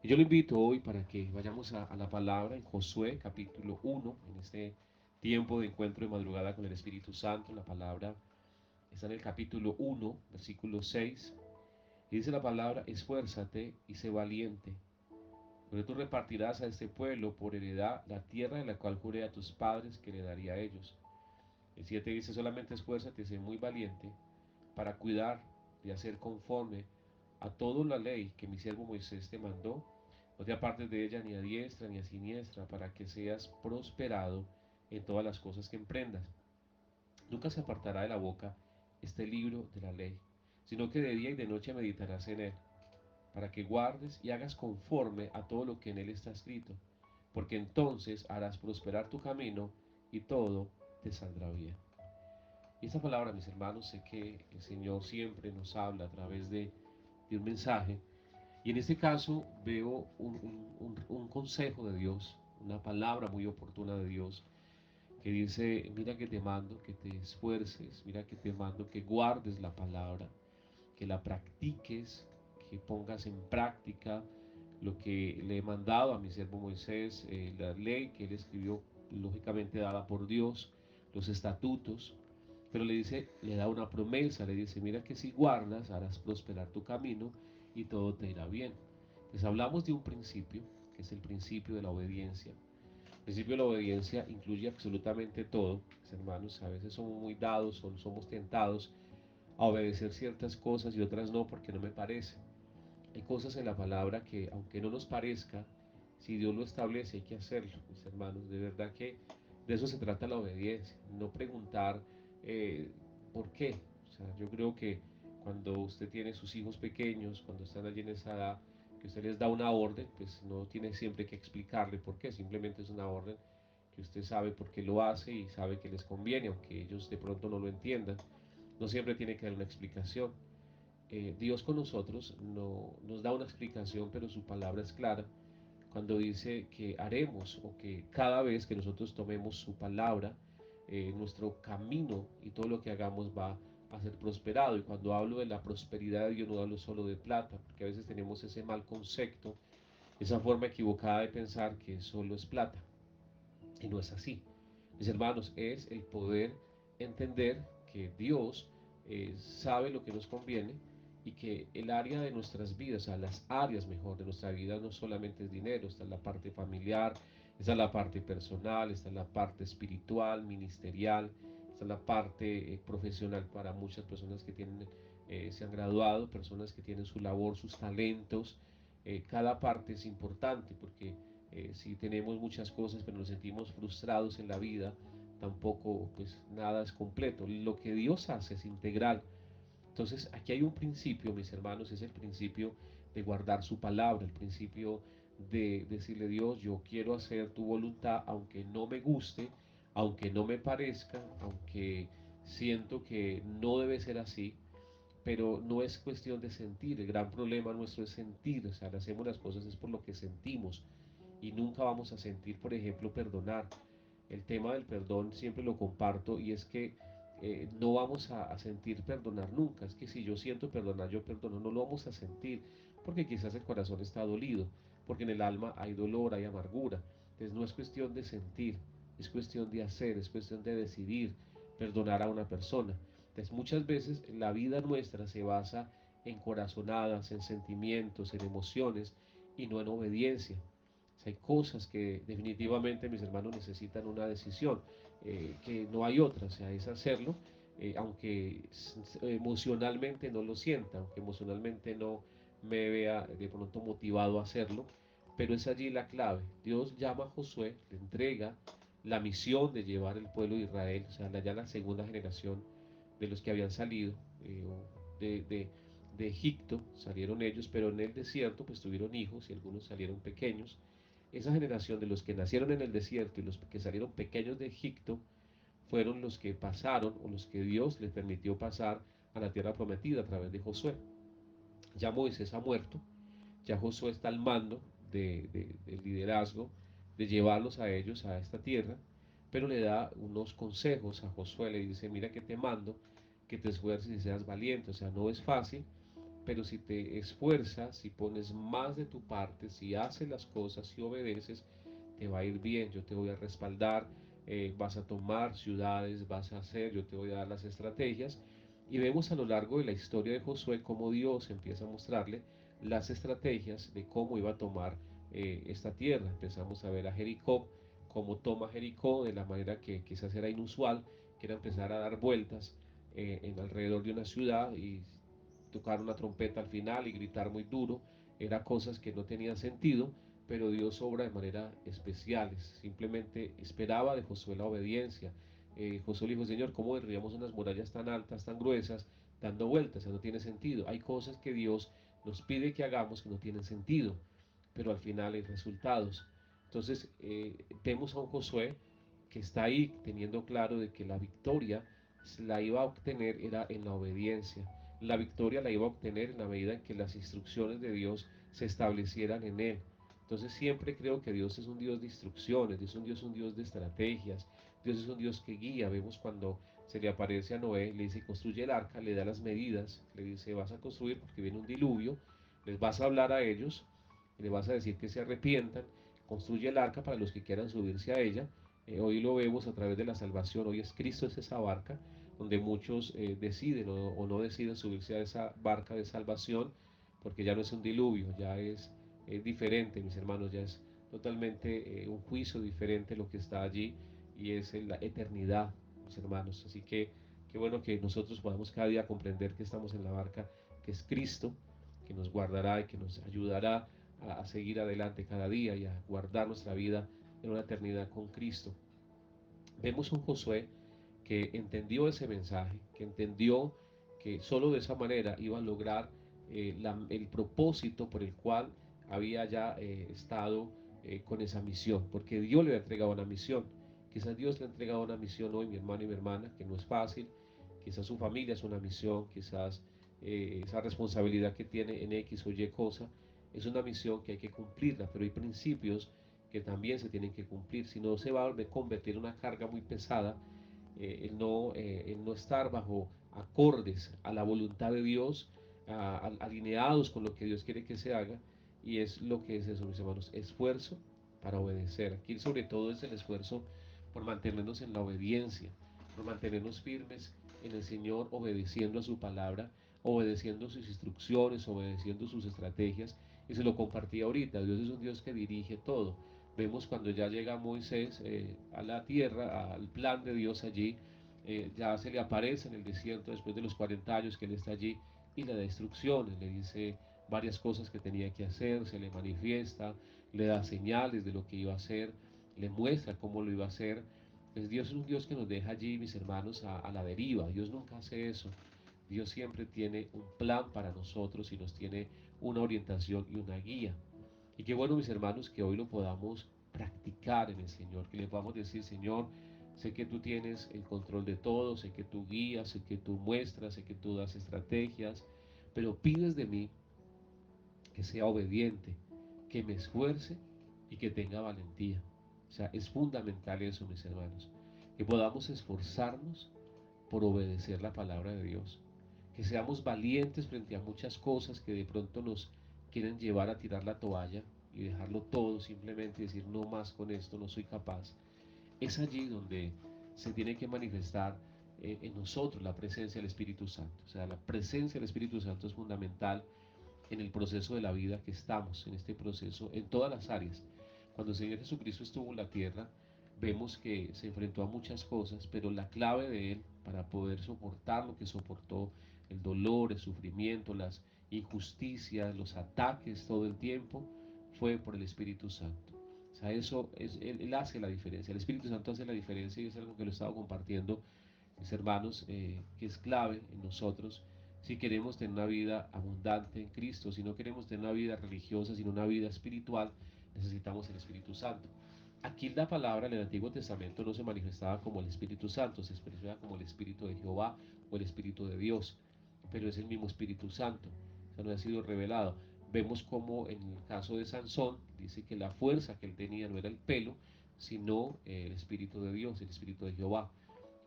Y yo lo invito hoy para que vayamos a la palabra en Josué capítulo 1, en este tiempo de encuentro de madrugada con el Espíritu Santo. La palabra está en el capítulo 1, versículo 6, y dice la palabra: esfuérzate y sé valiente, porque tú repartirás a este pueblo por heredad la tierra de la cual juré a tus padres que le daría a ellos. El 7 dice: solamente esfuérzate y sé muy valiente para cuidar de hacer conforme a toda la ley que mi siervo Moisés te mandó. No te apartes de ella ni a diestra ni a siniestra, para que seas prosperado en todas las cosas que emprendas. Nunca se apartará de la boca este libro de la ley, sino que de día y de noche meditarás en él, para que guardes y hagas conforme a todo lo que en él está escrito, porque entonces harás prosperar tu camino y todo te saldrá bien. Y esta palabra, mis hermanos, sé que el Señor siempre nos habla a través de un mensaje. Y en este caso veo un consejo de Dios, una palabra muy oportuna de Dios, que dice: mira que te mando que te esfuerces, mira que te mando que guardes la palabra, que la practiques, que pongas en práctica lo que le he mandado a mi siervo Moisés, la ley que él escribió, lógicamente dada por Dios, los estatutos. Pero le dice, le da una promesa, le dice: mira que si guardas harás prosperar tu camino y todo te irá bien. Pues hablamos de un principio, que es el principio de la obediencia. El principio de la obediencia incluye absolutamente todo, mis hermanos. A veces somos muy dados, somos tentados a obedecer ciertas cosas y otras no, porque no me parece. Hay cosas en la palabra que, aunque no nos parezca, si Dios lo establece, hay que hacerlo, mis hermanos. De verdad que de eso se trata la obediencia, no preguntar por qué. O sea, yo creo que cuando usted tiene sus hijos pequeños, cuando están allí en esa edad, que usted les da una orden, pues no tiene siempre que explicarle por qué, simplemente es una orden que usted sabe por qué lo hace y sabe que les conviene, aunque ellos de pronto no lo entiendan. No siempre tiene que dar una explicación. Dios con nosotros no nos da una explicación, pero su palabra es clara cuando dice que haremos, o que cada vez que nosotros tomemos su palabra, nuestro camino y todo lo que hagamos va a ser prosperado. Y cuando hablo de la prosperidad de Dios, no hablo solo de plata, porque a veces tenemos ese mal concepto, esa forma equivocada de pensar que solo es plata, y no es así. Mis hermanos, es el poder entender que Dios sabe lo que nos conviene, y que el área de nuestras vidas, o sea, las áreas mejor de nuestra vida, no solamente es dinero. Está la parte familiar, está la parte personal, está la parte espiritual, ministerial, está la parte profesional para muchas personas que tienen, se han graduado, personas que tienen su labor, sus talentos. Cada parte es importante, porque si tenemos muchas cosas pero nos sentimos frustrados en la vida, tampoco pues nada es completo. Lo que Dios hace es integral. Entonces aquí hay un principio, mis hermanos, es el principio de guardar su palabra, el principio de decirle: Dios, yo quiero hacer tu voluntad, aunque no me guste, aunque no me parezca, aunque siento que no debe ser así. Pero no es cuestión de sentir, el gran problema nuestro es sentir. O sea, hacemos las cosas es por lo que sentimos, y nunca vamos a sentir, por ejemplo, perdonar. El tema del perdón siempre lo comparto, y es que no vamos a sentir perdonar nunca. Es que si yo siento perdonar, yo perdono, no lo vamos a sentir, porque quizás el corazón está dolido, porque en el alma hay dolor, hay amargura. Entonces no es cuestión de sentir, es cuestión de hacer, es cuestión de decidir perdonar a una persona. Entonces muchas veces la vida nuestra se basa en corazonadas, en sentimientos, en emociones, y no en obediencia. O sea, hay cosas que definitivamente, mis hermanos, necesitan una decisión, que no hay otra. O sea, es hacerlo, aunque emocionalmente no lo sienta, aunque emocionalmente no me vea de pronto motivado a hacerlo, pero es allí la clave. Dios llama a Josué, le entrega la misión de llevar el pueblo de Israel, o sea, ya la segunda generación de los que habían salido de, de, de Egipto, salieron ellos, pero en el desierto pues tuvieron hijos, y algunos salieron pequeños. Esa generación de los que nacieron en el desierto y los que salieron pequeños de Egipto fueron los que pasaron, o los que Dios les permitió pasar a la tierra prometida a través de Josué. Ya Moisés ha muerto, ya Josué está al mando del liderazgo de llevarlos a ellos a esta tierra, pero le da unos consejos a Josué. Le dice: mira que te mando que te esfuerces y seas valiente. O sea, no es fácil, pero si te esfuerzas, si pones más de tu parte, si haces las cosas, si obedeces, te va a ir bien, yo te voy a respaldar, vas a tomar ciudades, vas a hacer, yo te voy a dar las estrategias. Y vemos a lo largo de la historia de Josué cómo Dios empieza a mostrarle las estrategias de cómo iba a tomar esta tierra. Empezamos a ver a Jericó, cómo toma Jericó de la manera que quizás era inusual, que era empezar a dar vueltas en alrededor de una ciudad y tocar una trompeta al final y gritar muy duro. Eran cosas que no tenían sentido, pero Dios obra de manera especial. Simplemente esperaba de Josué la obediencia. Josué le dijo: Señor, ¿cómo derribamos unas murallas tan altas, tan gruesas, dando vueltas? Eso no tiene sentido. Hay cosas que Dios nos pide que hagamos que no tienen sentido, pero al final hay resultados. Entonces vemos a un Josué que está ahí teniendo claro de que la victoria la iba a obtener era en la obediencia. La victoria la iba a obtener en la medida en que las instrucciones de Dios se establecieran en él. Entonces siempre creo que Dios es un Dios de instrucciones, Dios es un Dios de estrategias, Dios es un Dios que guía. Vemos cuando se le aparece a Noé, le dice: construye el arca, le da las medidas, le dice: vas a construir porque viene un diluvio, les vas a hablar a ellos, y les vas a decir que se arrepientan, construye el arca para los que quieran subirse a ella. Hoy lo vemos a través de la salvación, hoy es Cristo, es esa barca, donde muchos deciden o no deciden subirse a esa barca de salvación, porque ya no es un diluvio, ya es diferente, mis hermanos, ya es totalmente un juicio diferente lo que está allí, y es en la eternidad, mis hermanos. Así que qué bueno que nosotros podamos cada día comprender que estamos en la barca, que es Cristo, que nos guardará y que nos ayudará a seguir adelante cada día y a guardar nuestra vida en una eternidad con Cristo. Vemos un Josué que entendió ese mensaje, que entendió que solo de esa manera iba a lograr el propósito por el cual había ya estado con esa misión, porque Dios le ha entregado una misión. Quizás Dios le ha entregado una misión hoy, mi hermano y mi hermana, que no es fácil. Quizás su familia es una misión, quizás esa responsabilidad que tiene en X o Y cosa es una misión que hay que cumplirla, pero hay principios que también se tienen que cumplir, si no se va a convertir en una carga muy pesada, el no estar bajo acordes a la voluntad de Dios, alineados con lo que Dios quiere que se haga. Y es lo que es eso, mis hermanos: esfuerzo para obedecer. Aquí sobre todo es el esfuerzo por mantenernos en la obediencia, por mantenernos firmes en el Señor, obedeciendo a su palabra, obedeciendo sus instrucciones, obedeciendo sus estrategias. Y se lo compartí ahorita: Dios es un Dios que dirige todo. Vemos cuando ya llega Moisés a la tierra, al plan de Dios allí, ya se le aparece en el desierto después de los 40 años que él está allí, y le da instrucciones, le dice varias cosas que tenía que hacer, se le manifiesta, le da señales de lo que iba a hacer, le muestra cómo lo iba a hacer. Pues Dios es un Dios que nos deja allí, mis hermanos, a la deriva. Dios nunca hace eso. Dios siempre tiene un plan para nosotros y nos tiene una orientación y una guía. Y qué bueno, mis hermanos, que hoy lo podamos practicar en el Señor, que le podamos decir: Señor, sé que tú tienes el control de todo, sé que tú guías, sé que tú muestras, sé que tú das estrategias, pero pides de mí que sea obediente, que me esfuerce y que tenga valentía. O sea, es fundamental eso, mis hermanos, que podamos esforzarnos por obedecer la palabra de Dios, que seamos valientes frente a muchas cosas que de pronto nos quieren llevar a tirar la toalla y dejarlo todo, simplemente decir: no más con esto, no soy capaz. Es allí donde se tiene que manifestar en nosotros la presencia del Espíritu Santo. O sea, la presencia del Espíritu Santo es fundamental en el proceso de la vida que estamos, en este proceso, en todas las áreas. Cuando el Señor Jesucristo estuvo en la tierra, vemos que se enfrentó a muchas cosas, pero la clave de Él para poder soportar lo que soportó, el dolor, el sufrimiento, las injusticias, los ataques todo el tiempo, fue por el Espíritu Santo. O sea, eso es, él hace la diferencia, el Espíritu Santo hace la diferencia, y es algo que lo he estado compartiendo, mis hermanos, que es clave en nosotros si queremos tener una vida abundante en Cristo. Si no queremos tener una vida religiosa, sino una vida espiritual, necesitamos el Espíritu Santo. Aquí la palabra en el Antiguo Testamento no se manifestaba como el Espíritu Santo, se expresaba como el Espíritu de Jehová o el Espíritu de Dios, pero es el mismo Espíritu Santo, o sea, no ha sido revelado. Vemos como en el caso de Sansón dice que la fuerza que él tenía no era el pelo, sino el Espíritu de Dios, el Espíritu de Jehová.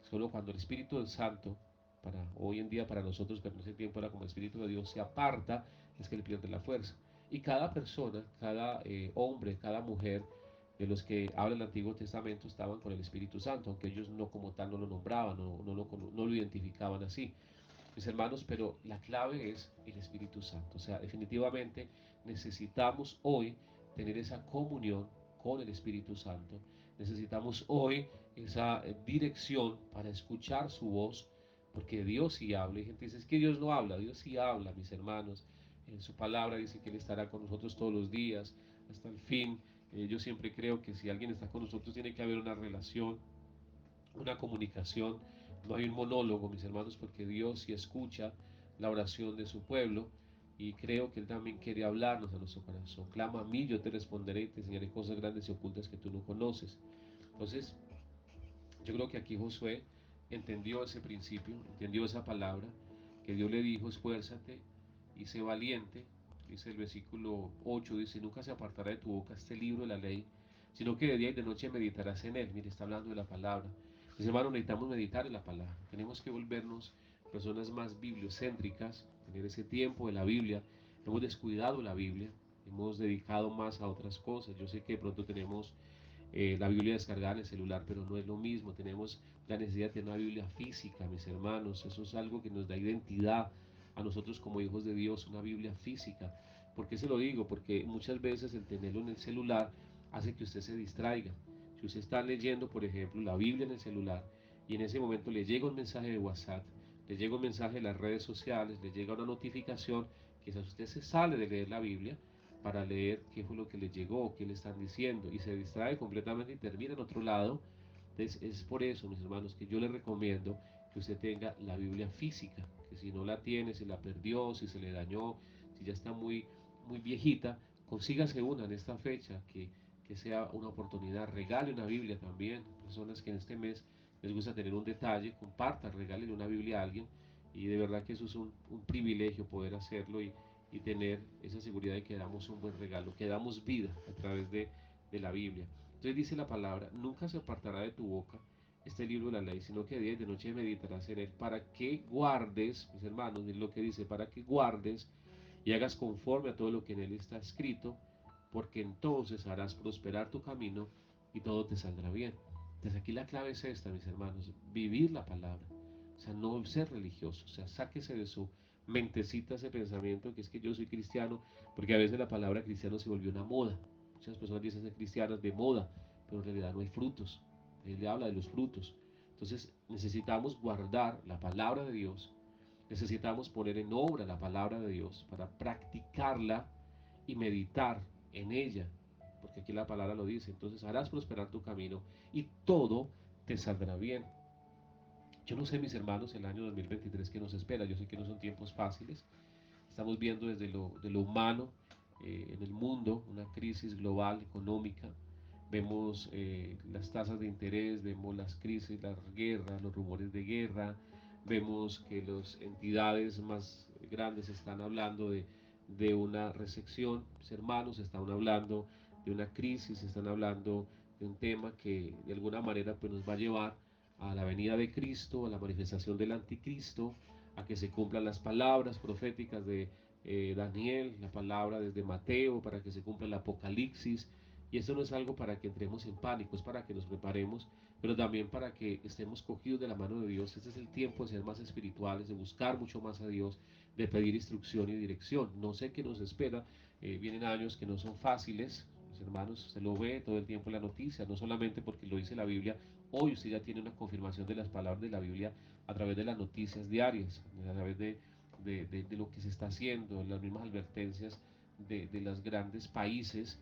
Solo cuando el Espíritu Santo para hoy en día para nosotros, pero en ese tiempo era como el Espíritu de Dios se aparta, es que él pierde la fuerza. Y cada persona, cada hombre, cada mujer de los que habla el Antiguo Testamento estaban con el Espíritu Santo, aunque ellos no como tal no lo nombraban, no lo identificaban así. Mis hermanos, pero la clave es el Espíritu Santo. O sea, definitivamente necesitamos hoy tener esa comunión con el Espíritu Santo. Necesitamos hoy esa dirección para escuchar su voz, porque Dios sí habla. Y gente dice, es que Dios no habla, Dios sí habla, mis hermanos. En su palabra dice que Él estará con nosotros todos los días, hasta el fin. Yo siempre creo que si alguien está con nosotros tiene que haber una relación, una comunicación, no hay un monólogo, mis hermanos, porque Dios sí escucha la oración de su pueblo y creo que Él también quiere hablarnos a nuestro corazón. Clama a mí, yo te responderé y te enseñaré cosas grandes y ocultas que tú no conoces. Entonces, yo creo que aquí Josué entendió ese principio, entendió esa palabra, que Dios le dijo, esfuérzate y sé valiente. Dice el versículo 8, dice, nunca se apartará de tu boca este libro de la ley, sino que de día y de noche meditarás en él. Mire, está hablando de la palabra. Mis hermanos, necesitamos meditar en la palabra. Tenemos que volvernos personas más bibliocéntricas, tener ese tiempo de la Biblia. Hemos descuidado la Biblia, hemos dedicado más a otras cosas. Yo sé que de pronto tenemos la Biblia descargada en el celular, pero no es lo mismo. Tenemos la necesidad de tener una Biblia física, mis hermanos. Eso es algo que nos da identidad a nosotros como hijos de Dios, una Biblia física. ¿Por qué se lo digo? Porque muchas veces el tenerlo en el celular hace que usted se distraiga. Si usted está leyendo, por ejemplo, la Biblia en el celular y en ese momento le llega un mensaje de WhatsApp, le llega un mensaje de las redes sociales, le llega una notificación, quizás usted se sale de leer la Biblia para leer qué fue lo que le llegó, qué le están diciendo, y se distrae completamente y termina en otro lado. Entonces es por eso, mis hermanos, que yo le recomiendo que usted tenga la Biblia física, que si no la tiene, si la perdió, si se le dañó, si ya está muy viejita, consígase una en esta fecha, que sea una oportunidad, regale una Biblia también, personas que en este mes les gusta tener un detalle, comparta, regale una Biblia a alguien, y de verdad que eso es un privilegio poder hacerlo y tener esa seguridad de que damos un buen regalo, que damos vida a través de la Biblia. Entonces dice la palabra, nunca se apartará de tu boca este libro de la ley, sino que día y de noche meditarás en él para que guardes, mis hermanos, es lo que dice, para que guardes y hagas conforme a todo lo que en él está escrito, porque entonces harás prosperar tu camino y todo te saldrá bien. Entonces aquí la clave es esta, mis hermanos, vivir la palabra, o sea, no ser religioso, o sea, sáquese de su mentecita ese pensamiento que es que yo soy cristiano, porque a veces la palabra cristiano se volvió una moda. Muchas personas dicen ser cristianas de moda, pero en realidad no hay frutos. Él le habla de los frutos. Entonces necesitamos guardar la palabra de Dios, necesitamos poner en obra la palabra de Dios para practicarla y meditar en ella, porque aquí la palabra lo dice. Entonces harás prosperar tu camino y todo te saldrá bien. Yo no sé, mis hermanos, el año 2023 que nos espera. Yo sé que no son tiempos fáciles. Estamos viendo desde de lo humano en el mundo una crisis global económica. Vemos las tasas de interés, vemos las crisis, las guerras, los rumores de guerra. Vemos que las entidades más grandes están hablando de una recesión. Mis hermanos están hablando de una crisis, están hablando de un tema que de alguna manera pues, nos va a llevar a la venida de Cristo, a la manifestación del anticristo, a que se cumplan las palabras proféticas de Daniel, la palabra desde Mateo, para que se cumpla el Apocalipsis. Y esto no es algo para que entremos en pánico, es para que nos preparemos, pero también para que estemos cogidos de la mano de Dios. Este es el tiempo de ser más espirituales, de buscar mucho más a Dios, de pedir instrucción y dirección. No sé qué nos espera, vienen años que no son fáciles, mis hermanos, usted lo ve todo el tiempo en la noticia, no solamente porque lo dice la Biblia. Hoy usted ya tiene una confirmación de las palabras de la Biblia a través de las noticias diarias, a través de lo que se está haciendo, las mismas advertencias de los grandes países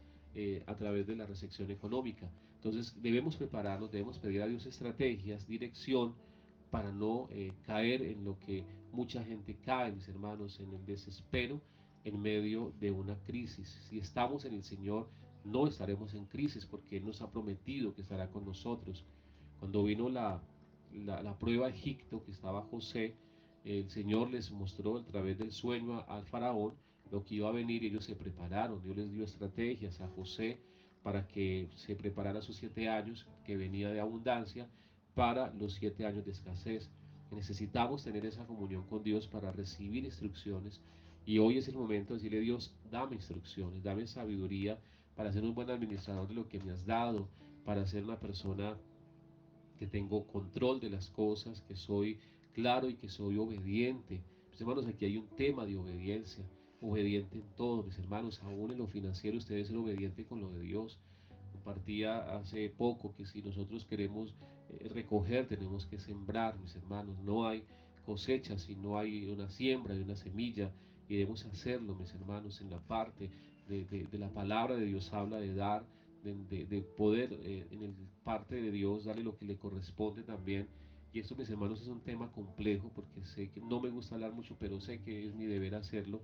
a través de la recepción económica. Entonces debemos prepararnos, debemos pedir a Dios estrategias, dirección, para no caer en lo que mucha gente cae, mis hermanos, en el desespero en medio de una crisis. Si estamos en el Señor, no estaremos en crisis porque Él nos ha prometido que estará con nosotros. Cuando vino la prueba a Egipto, que estaba José, el Señor les mostró a través del sueño al faraón lo que iba a venir y ellos se prepararon. Dios les dio estrategias a José para que se preparara sus 7 años, que venía de abundancia, para los 7 años de escasez. Necesitamos tener esa comunión con Dios para recibir instrucciones. Y hoy es el momento de decirle: Dios, dame instrucciones, dame sabiduría para ser un buen administrador de lo que me has dado, para ser una persona que tengo control de las cosas, que soy claro y que soy obediente. Mis hermanos, aquí hay un tema de obediencia, obediente en todo, mis hermanos, aún en lo financiero, usted debe ser obediente con lo de Dios. Compartía hace poco que si nosotros queremos recoger, tenemos que sembrar, mis hermanos. No hay cosecha si no hay una siembra y una semilla, y debemos hacerlo, mis hermanos, en la parte de la palabra de Dios habla de dar, de poder en el parte de Dios darle lo que le corresponde también. Y esto, mis hermanos, es un tema complejo porque sé que no me gusta hablar mucho, pero sé que es mi deber hacerlo.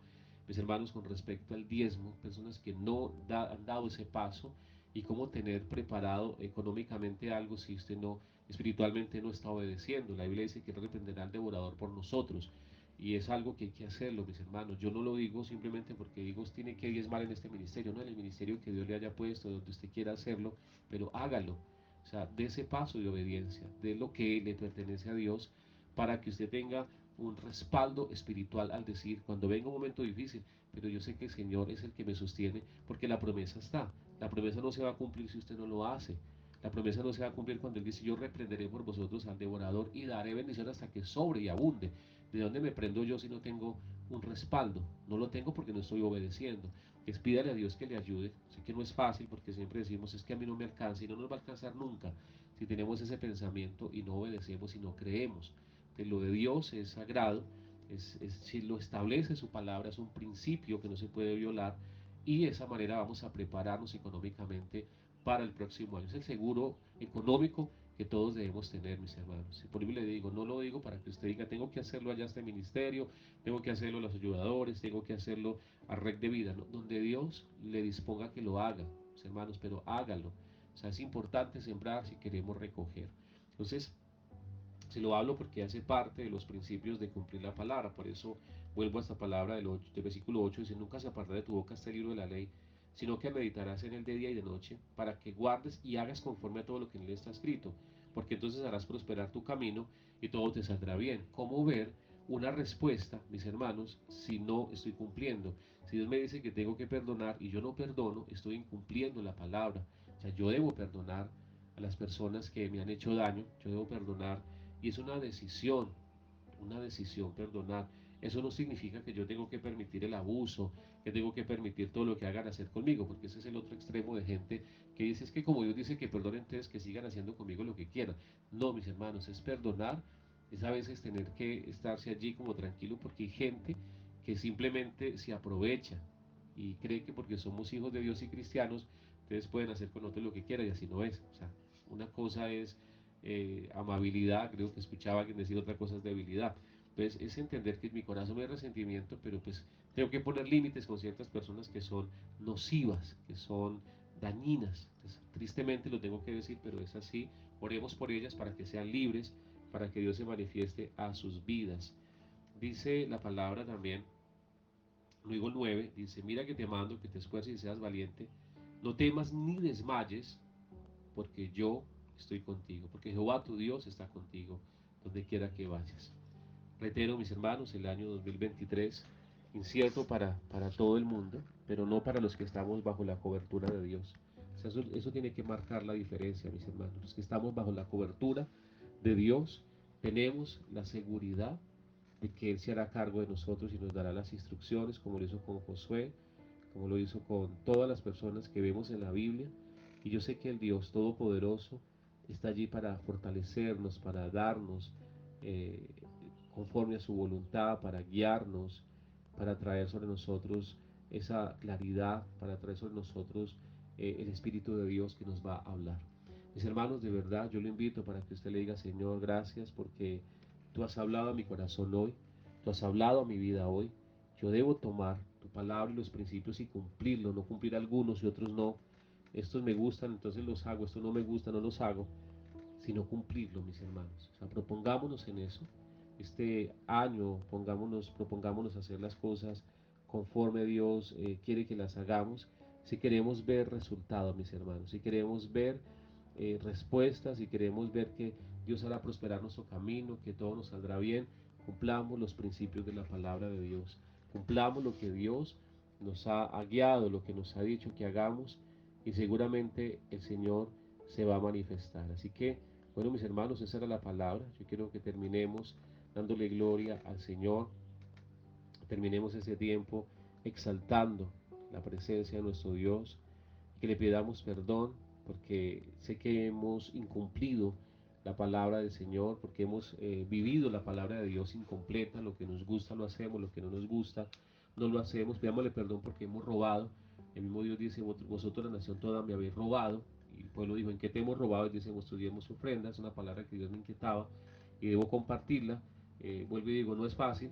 Mis hermanos, con respecto al diezmo, personas que no han dado ese paso, y cómo tener preparado económicamente algo si usted no, espiritualmente no está obedeciendo. La Biblia dice que Él reprenderá al devorador por nosotros. Y es algo que hay que hacerlo, mis hermanos. Yo no lo digo simplemente porque digo tiene que diezmar en este ministerio, no en el ministerio que Dios le haya puesto, donde usted quiera hacerlo, pero hágalo. O sea, de ese paso de obediencia, de lo que le pertenece a Dios, para que usted tenga un respaldo espiritual al decir, cuando venga un momento difícil, pero yo sé que el Señor es el que me sostiene, porque la promesa está. La promesa no se va a cumplir si usted no lo hace. La promesa no se va a cumplir cuando Él dice: yo reprenderé por vosotros al devorador y daré bendición hasta que sobre y abunde. ¿De dónde me prendo yo si no tengo un respaldo? No lo tengo porque no estoy obedeciendo. Es pídale a Dios que le ayude. Sé que no es fácil porque siempre decimos: es que a mí no me alcanza, y no nos va a alcanzar nunca si tenemos ese pensamiento y no obedecemos y no creemos. Que lo de Dios es sagrado, si lo establece su palabra, es un principio que no se puede violar, y de esa manera vamos a prepararnos económicamente para el próximo año. Es el seguro económico que todos debemos tener, mis hermanos. Y por eso le digo, no lo digo para que usted diga: tengo que hacerlo allá este ministerio, tengo que hacerlo a los ayudadores, tengo que hacerlo a Red de Vida, ¿no? Donde Dios le disponga que lo haga, mis hermanos, pero hágalo. O sea, es importante sembrar si queremos recoger. Entonces, se lo hablo porque hace parte de los principios de cumplir la palabra. Por eso vuelvo a esta palabra del versículo 8, dice: nunca se apartará de tu boca este libro de la ley, sino que meditarás en él de día y de noche, para que guardes y hagas conforme a todo lo que en él está escrito, porque entonces harás prosperar tu camino y todo te saldrá bien. ¿Cómo ver una respuesta, mis hermanos, si no estoy cumpliendo? Si Dios me dice que tengo que perdonar y yo no perdono, estoy incumpliendo la palabra. O sea, yo debo perdonar a las personas que me han hecho daño, yo debo perdonar, y es una decisión perdonar. Eso no significa que yo tengo que permitir el abuso, que tengo que permitir todo lo que hagan hacer conmigo, porque ese es el otro extremo de gente que dice: es que como Dios dice que perdonen, entonces que sigan haciendo conmigo lo que quieran. No, mis hermanos, es perdonar, es a veces tener que estarse allí como tranquilo, porque hay gente que simplemente se aprovecha y cree que porque somos hijos de Dios y cristianos, ustedes pueden hacer con nosotros lo que quieran, y así no es. O sea, una cosa es amabilidad, creo que escuchaba a alguien decir: otra cosa es debilidad. Entonces es entender que en mi corazón hay resentimiento, pero pues tengo que poner límites con ciertas personas que son nocivas, que son dañinas. Entonces, tristemente lo tengo que decir, pero es así. Oremos por ellas para que sean libres, para que Dios se manifieste a sus vidas. Dice la palabra también, luego 9, dice: mira que te mando que te esfuerces y seas valiente, no temas ni desmayes, porque yo estoy contigo, porque Jehová tu Dios está contigo donde quiera que vayas. Reitero, mis hermanos, el año 2023, incierto para todo el mundo, pero no para los que estamos bajo la cobertura de Dios. O sea, eso tiene que marcar la diferencia, mis hermanos. Los que estamos bajo la cobertura de Dios, tenemos la seguridad de que Él se hará cargo de nosotros y nos dará las instrucciones, como lo hizo con Josué, como lo hizo con todas las personas que vemos en la Biblia. Y yo sé que el Dios Todopoderoso está allí para fortalecernos, para darnos eh, conforme a su voluntad, para guiarnos, para traer sobre nosotros esa claridad, para traer sobre nosotros el Espíritu de Dios que nos va a hablar. Mis hermanos, de verdad, yo lo invito para que usted le diga: Señor, gracias porque tú has hablado a mi corazón hoy, tú has hablado a mi vida hoy. Yo debo tomar tu palabra y los principios y cumplirlos, no cumplir algunos y otros no. Estos me gustan, entonces los hago; estos no me gustan, no los hago, sino cumplirlo, mis hermanos. O sea, propongámonos en eso. Este año propongámonos hacer las cosas conforme Dios quiere que las hagamos. Si queremos ver resultados, mis hermanos, si queremos ver respuestas, si queremos ver que Dios hará prosperar nuestro camino, que todo nos saldrá bien. Cumplamos los principios de la palabra de Dios. Cumplamos lo que Dios nos ha guiado, lo que nos ha dicho que hagamos, y seguramente el Señor se va a manifestar. Así que, bueno, mis hermanos, esa era la palabra. Yo quiero que terminemos dándole gloria al Señor. Terminemos ese tiempo exaltando la presencia de nuestro Dios, que le pidamos perdón porque sé que hemos incumplido la palabra del Señor, porque hemos vivido la palabra de Dios incompleta. Lo que nos gusta lo hacemos, lo que no nos gusta no lo hacemos. Pidámosle perdón porque hemos robado. El mismo Dios dice: vosotros, la nación toda, me habéis robado. Y el pueblo dijo: ¿en qué te hemos robado? Y dice: vuestros diezmos y ofrendas. Es una palabra que Dios me inquietaba y debo compartirla. Vuelvo y digo, no es fácil,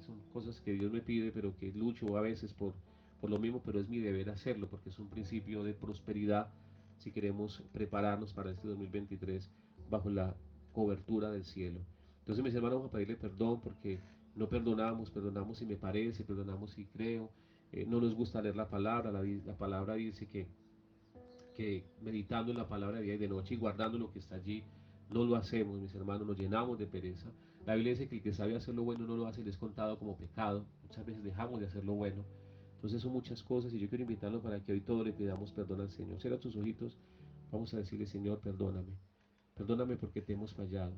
son cosas que Dios me pide, pero que lucho a veces por lo mismo, pero es mi deber hacerlo porque es un principio de prosperidad si queremos prepararnos para este 2023 bajo la cobertura del cielo. Entonces, mis hermanos, vamos a pedirle perdón porque no perdonamos, perdonamos si me parece, perdonamos si creo, no nos gusta leer la palabra. La palabra dice que meditando en la palabra de día y de noche y guardando lo que está allí, no lo hacemos, mis hermanos, nos llenamos de pereza. La Biblia dice que el que sabe hacer lo bueno no lo hace y le es contado como pecado. Muchas veces dejamos de hacer lo bueno. Entonces son muchas cosas y yo quiero invitarlos para que hoy todos le pidamos perdón al Señor. Cierra tus ojitos, vamos a decirle: Señor, perdóname. Perdóname porque te hemos fallado.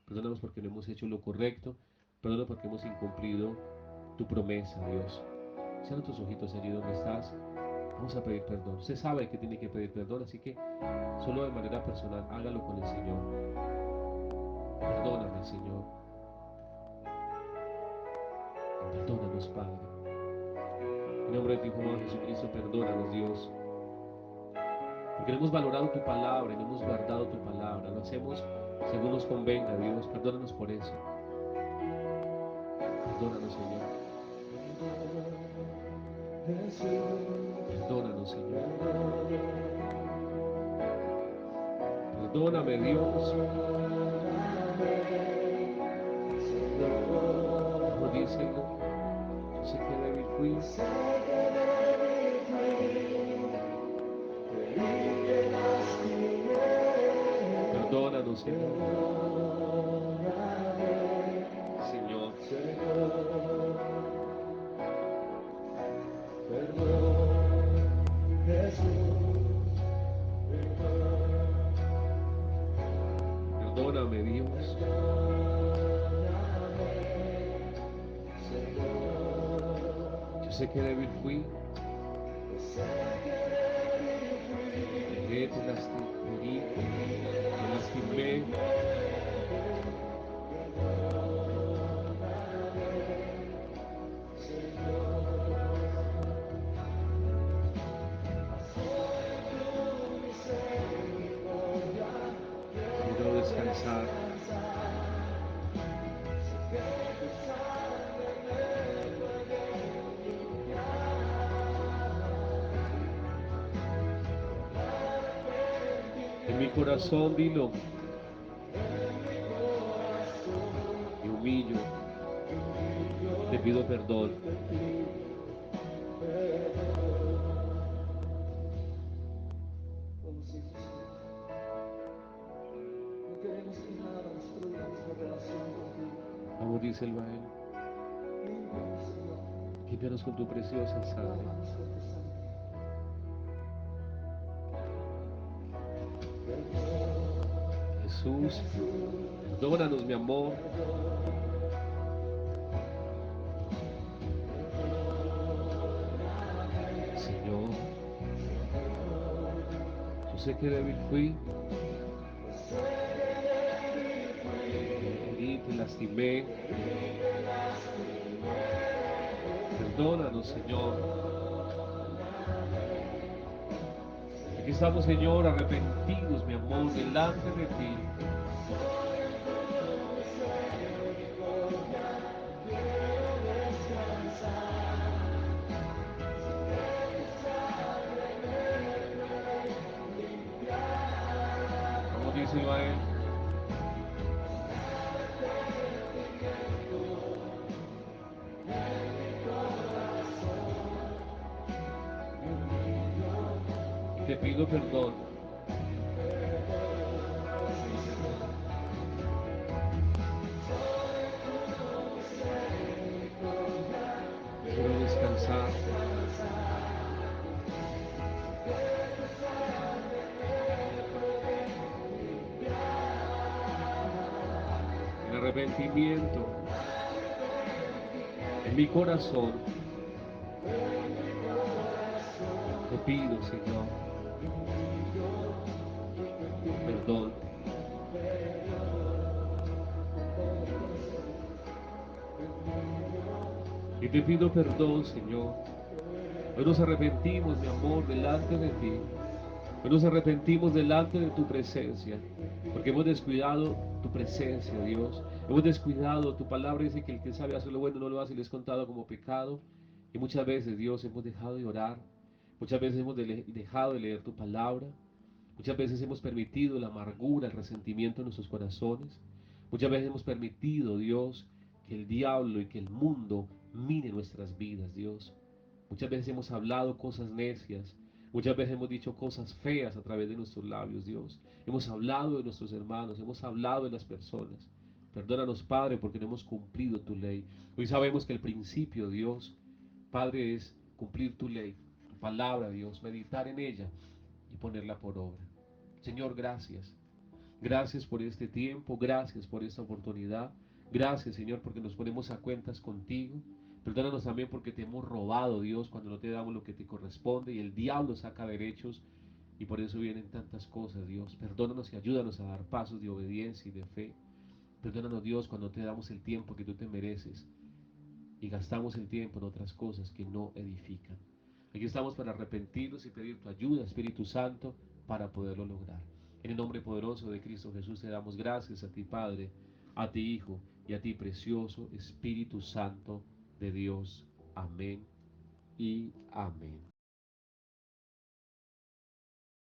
Perdóname porque no hemos hecho lo correcto. Perdóname porque hemos incumplido tu promesa, Dios. Cierra tus ojitos allí donde estás. Vamos a pedir perdón. Usted sabe que tiene que pedir perdón, así que solo de manera personal hágalo con el Señor. Perdóname, Señor. Perdónanos, Padre. En nombre de tu Hijo amado Jesucristo, perdónanos, Dios. Porque no hemos valorado tu palabra y no hemos guardado tu palabra. Lo hacemos según nos convenga, Dios. Perdónanos por eso. Perdónanos, Señor. Perdónanos, Señor. Perdóname, Dios. Como dice, yo sé que débil fui. Perdónanos, Señor. Señor. Perdóname, Dios. Yo sé que débil fui. Te lastimé, te lastimé. Quiero descansar. En mi corazón, dilo, me humillo, te pido perdón. Vamos, díselo a Él. Límpianos con tu preciosa sangre. Jesús, perdónanos, mi amor. Señor, yo sé que débil fui. Te herí, te lastimé. Perdónanos, Señor. Aquí estamos, Señor, arrepentidos, mi amor, delante de ti. Vamos, díselo a Él. Te pido perdón. arrepentimiento en mi corazón. Te pido, Señor, perdón. Y te pido perdón, Señor. Hoy nos arrepentimos, mi amor, delante de ti. Hoy nos arrepentimos delante de tu presencia, porque hemos descuidado tu presencia, Dios. Hemos descuidado, tu palabra dice que el que sabe hacer lo bueno no lo hace y le es contado como pecado. Y muchas veces, Dios, hemos dejado de orar. Muchas veces hemos dejado de leer tu palabra. Muchas veces hemos permitido la amargura, el resentimiento en nuestros corazones. Muchas veces hemos permitido, Dios, que el diablo y que el mundo mine nuestras vidas, Dios. Muchas veces hemos hablado cosas necias. Muchas veces hemos dicho cosas feas a través de nuestros labios, Dios. Hemos hablado de nuestros hermanos, hemos hablado de las personas. Perdónanos, Padre, porque no hemos cumplido tu ley. Hoy sabemos que el principio, Dios, Padre, es cumplir tu ley, tu palabra, Dios, meditar en ella y ponerla por obra. Señor, gracias. Gracias por este tiempo, gracias por esta oportunidad. Gracias, Señor, porque nos ponemos a cuentas contigo. Perdónanos también porque te hemos robado, Dios, cuando no te damos lo que te corresponde y el diablo saca derechos y por eso vienen tantas cosas, Dios. Perdónanos y ayúdanos a dar pasos de obediencia y de fe. Perdónanos, Dios, cuando te damos el tiempo que tú te mereces y gastamos el tiempo en otras cosas que no edifican. Aquí estamos para arrepentirnos y pedir tu ayuda, Espíritu Santo, para poderlo lograr. En el nombre poderoso de Cristo Jesús te damos gracias a ti, Padre, a ti, Hijo, y a ti, precioso Espíritu Santo de Dios. Amén y amén.